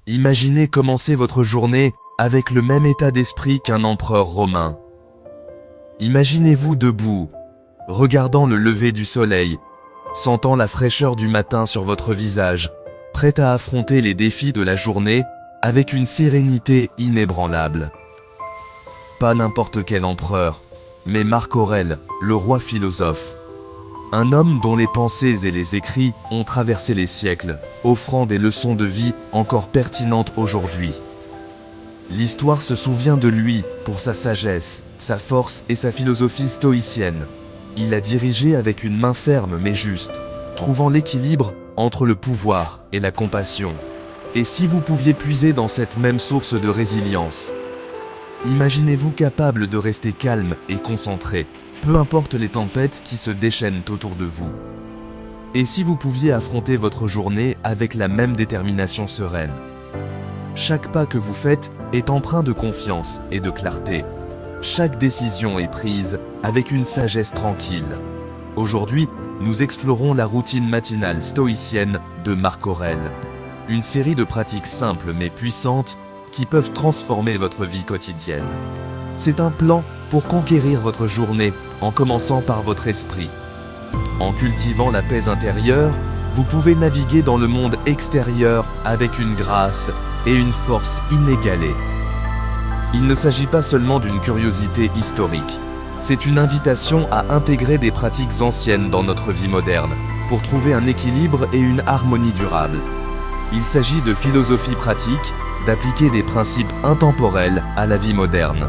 Imaginez commencer votre journée avec le même état d'esprit qu'un empereur romain. Imaginez-vous debout, regardant le lever du soleil, sentant la fraîcheur du matin sur votre visage, prêt à affronter les défis de la journée avec une sérénité inébranlable. Pas n'importe quel empereur, mais Marc Aurèle, le roi philosophe. Un homme dont les pensées et les écrits ont traversé les siècles, offrant des leçons de vie encore pertinentes aujourd'hui. L'histoire se souvient de lui pour sa sagesse, sa force et sa philosophie stoïcienne. Il a dirigé avec une main ferme mais juste, trouvant l'équilibre entre le pouvoir et la compassion. Et si vous pouviez puiser dans cette même source de résilience, imaginez-vous capable de rester calme et concentré, peu importe les tempêtes qui se déchaînent autour de vous. Et si vous pouviez affronter votre journée avec la même détermination sereine. Chaque pas que vous faites est empreint de confiance et de clarté. Chaque décision est prise avec une sagesse tranquille. Aujourd'hui, nous explorons la routine matinale stoïcienne de Marc Aurèle. Une série de pratiques simples mais puissantes qui peuvent transformer votre vie quotidienne. C'est un plan pour conquérir votre journée en commençant par votre esprit. En cultivant la paix intérieure, vous pouvez naviguer dans le monde extérieur avec une grâce et une force inégalées. Il ne s'agit pas seulement d'une curiosité historique, c'est une invitation à intégrer des pratiques anciennes dans notre vie moderne, pour trouver un équilibre et une harmonie durable. Il s'agit de philosophie pratique, d'appliquer des principes intemporels à la vie moderne.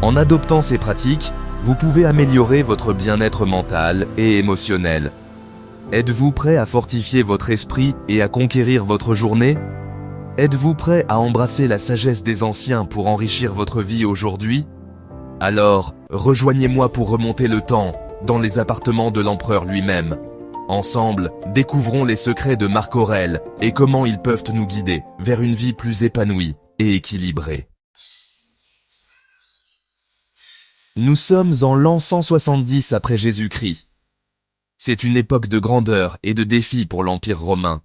En adoptant ces pratiques, vous pouvez améliorer votre bien-être mental et émotionnel. Êtes-vous prêt à fortifier votre esprit et à conquérir votre journée ? Êtes-vous prêt à embrasser la sagesse des anciens pour enrichir votre vie aujourd'hui ? Alors, rejoignez-moi pour remonter le temps, dans les appartements de l'empereur lui-même. Ensemble, découvrons les secrets de Marc Aurèle et comment ils peuvent nous guider vers une vie plus épanouie et équilibrée. Nous sommes en l'an 170 après Jésus-Christ. C'est une époque de grandeur et de défis pour l'Empire romain.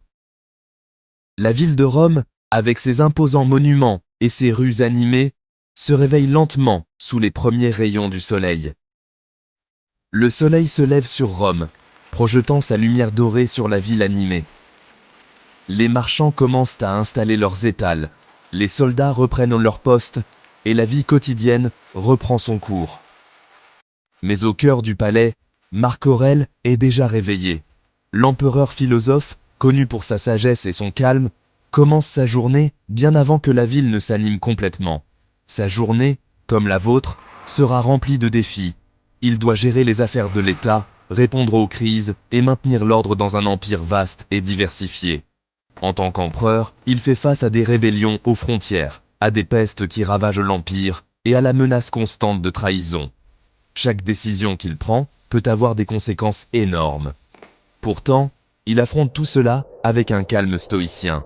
La ville de Rome, avec ses imposants monuments et ses rues animées, se réveille lentement sous les premiers rayons du soleil. Le soleil se lève sur Rome, projetant sa lumière dorée sur la ville animée. Les marchands commencent à installer leurs étals, les soldats reprennent leurs postes, et la vie quotidienne reprend son cours. Mais au cœur du palais, Marc Aurèle est déjà réveillé. L'empereur philosophe, connu pour sa sagesse et son calme, commence sa journée bien avant que la ville ne s'anime complètement. Sa journée, comme la vôtre, sera remplie de défis. Il doit gérer les affaires de l'État, répondre aux crises et maintenir l'ordre dans un empire vaste et diversifié. En tant qu'empereur, il fait face à des rébellions aux frontières, à des pestes qui ravagent l'empire et à la menace constante de trahison. Chaque décision qu'il prend peut avoir des conséquences énormes. Pourtant, il affronte tout cela avec un calme stoïcien.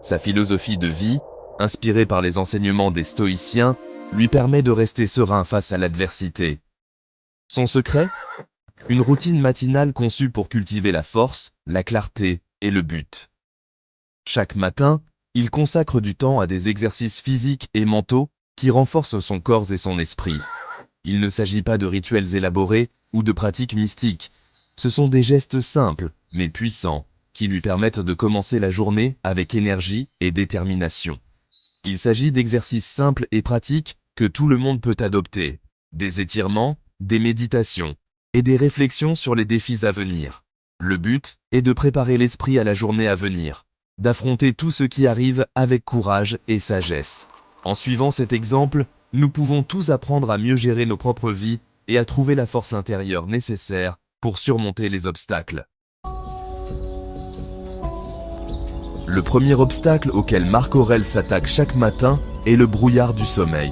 Sa philosophie de vie, inspirée par les enseignements des stoïciens, lui permet de rester serein face à l'adversité. Son secret ? Une routine matinale conçue pour cultiver la force, la clarté et le but. Chaque matin, il consacre du temps à des exercices physiques et mentaux qui renforcent son corps et son esprit. Il ne s'agit pas de rituels élaborés ou de pratiques mystiques. Ce sont des gestes simples, mais puissants, qui lui permettent de commencer la journée avec énergie et détermination. Il s'agit d'exercices simples et pratiques que tout le monde peut adopter. Des étirements, des méditations et des réflexions sur les défis à venir. Le but est de préparer l'esprit à la journée à venir, d'affronter tout ce qui arrive avec courage et sagesse. En suivant cet exemple, nous pouvons tous apprendre à mieux gérer nos propres vies et à trouver la force intérieure nécessaire pour surmonter les obstacles. Le premier obstacle auquel Marc Aurèle s'attaque chaque matin est le brouillard du sommeil.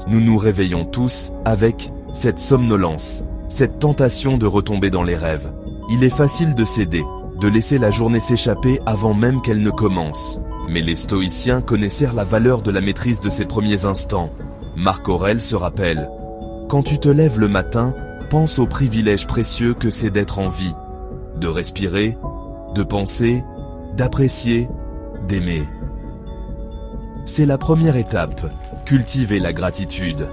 Nous nous réveillons tous avec cette somnolence, cette tentation de retomber dans les rêves. Il est facile de céder, de laisser la journée s'échapper avant même qu'elle ne commence. Mais les stoïciens connaissèrent la valeur de la maîtrise de ces premiers instants. Marc Aurèle se rappelle : quand tu te lèves le matin, pense au privilège précieux que c'est d'être en vie, de respirer, de penser, d'apprécier, d'aimer. C'est la première étape, cultivez la gratitude.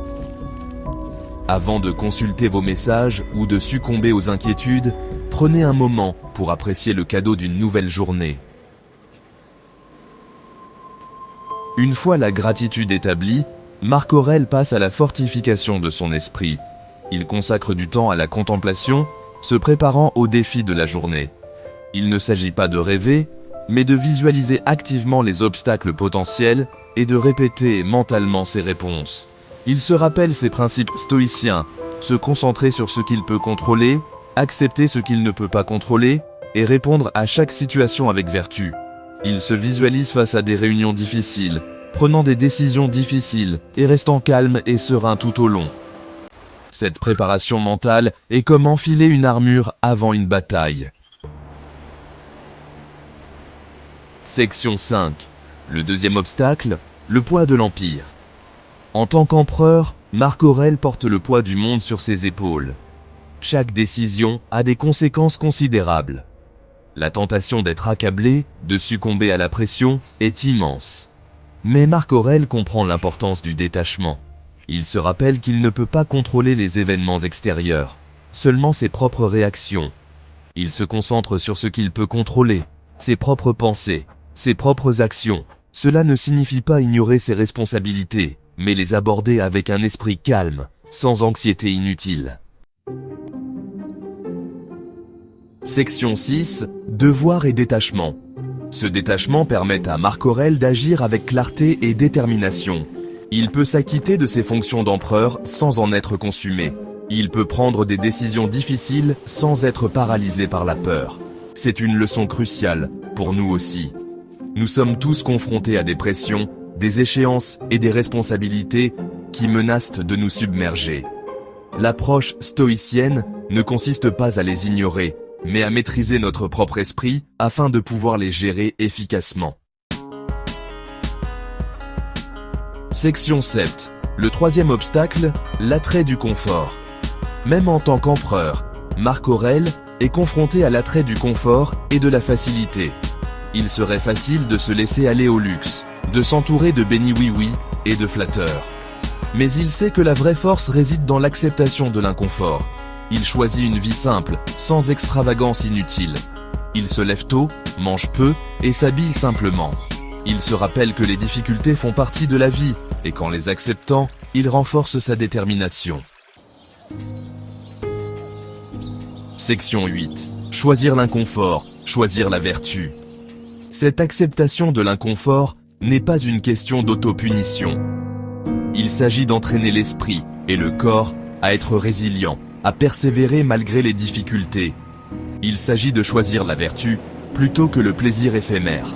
Avant de consulter vos messages ou de succomber aux inquiétudes, prenez un moment pour apprécier le cadeau d'une nouvelle journée. Une fois la gratitude établie, Marc Aurèle passe à la fortification de son esprit. Il consacre du temps à la contemplation, se préparant aux défis de la journée. Il ne s'agit pas de rêver, mais de visualiser activement les obstacles potentiels et de répéter mentalement ses réponses. Il se rappelle ses principes stoïciens, se concentrer sur ce qu'il peut contrôler, accepter ce qu'il ne peut pas contrôler, et répondre à chaque situation avec vertu. Il se visualise face à des réunions difficiles, prenant des décisions difficiles et restant calme et serein tout au long. Cette préparation mentale est comme enfiler une armure avant une bataille. Section 5. Le deuxième obstacle, le poids de l'Empire. En tant qu'empereur, Marc Aurèle porte le poids du monde sur ses épaules. Chaque décision a des conséquences considérables. La tentation d'être accablé, de succomber à la pression, est immense. Mais Marc Aurèle comprend l'importance du détachement. Il se rappelle qu'il ne peut pas contrôler les événements extérieurs, seulement ses propres réactions. Il se concentre sur ce qu'il peut contrôler, ses propres pensées, ses propres actions. Cela ne signifie pas ignorer ses responsabilités, mais les aborder avec un esprit calme, sans anxiété inutile. Section 6. Devoir et détachement. Ce détachement permet à Marc Aurèle d'agir avec clarté et détermination. Il peut s'acquitter de ses fonctions d'empereur sans en être consumé. Il peut prendre des décisions difficiles sans être paralysé par la peur. C'est une leçon cruciale, pour nous aussi. Nous sommes tous confrontés à des pressions, des échéances et des responsabilités qui menacent de nous submerger. L'approche stoïcienne ne consiste pas à les ignorer, mais à maîtriser notre propre esprit afin de pouvoir les gérer efficacement. Section 7. Le troisième obstacle, l'attrait du confort. Même en tant qu'empereur, Marc Aurèle est confronté à l'attrait du confort et de la facilité. Il serait facile de se laisser aller au luxe, de s'entourer de béni-oui-oui et de flatteurs. Mais il sait que la vraie force réside dans l'acceptation de l'inconfort. Il choisit une vie simple, sans extravagance inutile. Il se lève tôt, mange peu et s'habille simplement. Il se rappelle que les difficultés font partie de la vie et qu'en les acceptant, il renforce sa détermination. Section 8. Choisir l'inconfort, choisir la vertu. Cette acceptation de l'inconfort n'est pas une question d'autopunition. Il s'agit d'entraîner l'esprit et le corps à être résilients, à persévérer malgré les difficultés. Il s'agit de choisir la vertu plutôt que le plaisir éphémère.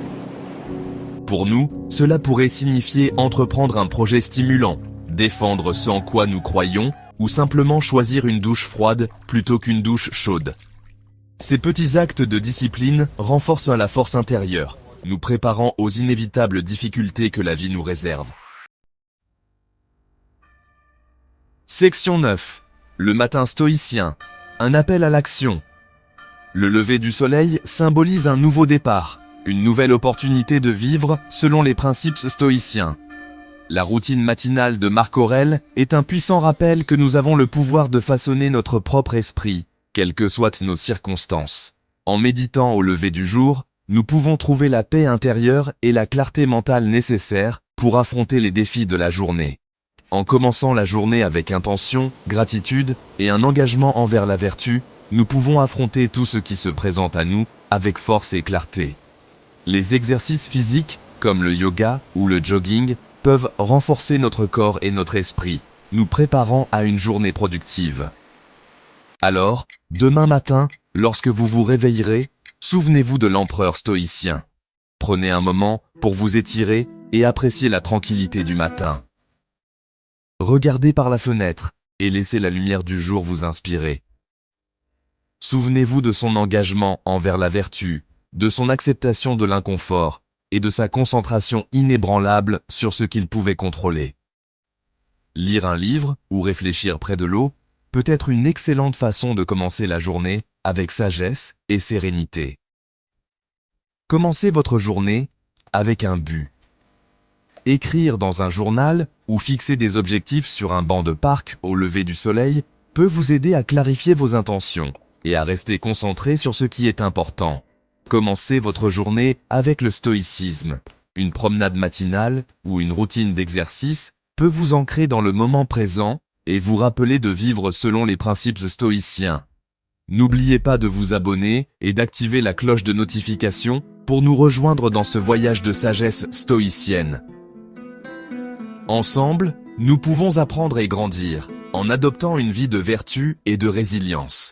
Pour nous, cela pourrait signifier entreprendre un projet stimulant, défendre ce en quoi nous croyons, ou simplement choisir une douche froide plutôt qu'une douche chaude. Ces petits actes de discipline renforcent la force intérieure, nous préparant aux inévitables difficultés que la vie nous réserve. Section 9. Le matin stoïcien. Un appel à l'action. Le lever du soleil symbolise un nouveau départ, une nouvelle opportunité de vivre selon les principes stoïciens. La routine matinale de Marc Aurèle est un puissant rappel que nous avons le pouvoir de façonner notre propre esprit, quelles que soient nos circonstances. En méditant au lever du jour, nous pouvons trouver la paix intérieure et la clarté mentale nécessaires pour affronter les défis de la journée. En commençant la journée avec intention, gratitude et un engagement envers la vertu, nous pouvons affronter tout ce qui se présente à nous avec force et clarté. Les exercices physiques, comme le yoga ou le jogging, peuvent renforcer notre corps et notre esprit, nous préparant à une journée productive. Alors, demain matin, lorsque vous vous réveillerez, souvenez-vous de l'empereur stoïcien. Prenez un moment pour vous étirer et apprécier la tranquillité du matin. Regardez par la fenêtre et laissez la lumière du jour vous inspirer. Souvenez-vous de son engagement envers la vertu, de son acceptation de l'inconfort et de sa concentration inébranlable sur ce qu'il pouvait contrôler. Lire un livre ou réfléchir près de l'eau peut être une excellente façon de commencer la journée avec sagesse et sérénité. Commencez votre journée avec un but. Écrire dans un journal ou fixer des objectifs sur un banc de parc au lever du soleil peut vous aider à clarifier vos intentions et à rester concentré sur ce qui est important. Commencez votre journée avec le stoïcisme. Une promenade matinale ou une routine d'exercice peut vous ancrer dans le moment présent et vous rappeler de vivre selon les principes stoïciens. N'oubliez pas de vous abonner et d'activer la cloche de notification pour nous rejoindre dans ce voyage de sagesse stoïcienne. Ensemble, nous pouvons apprendre et grandir en adoptant une vie de vertu et de résilience.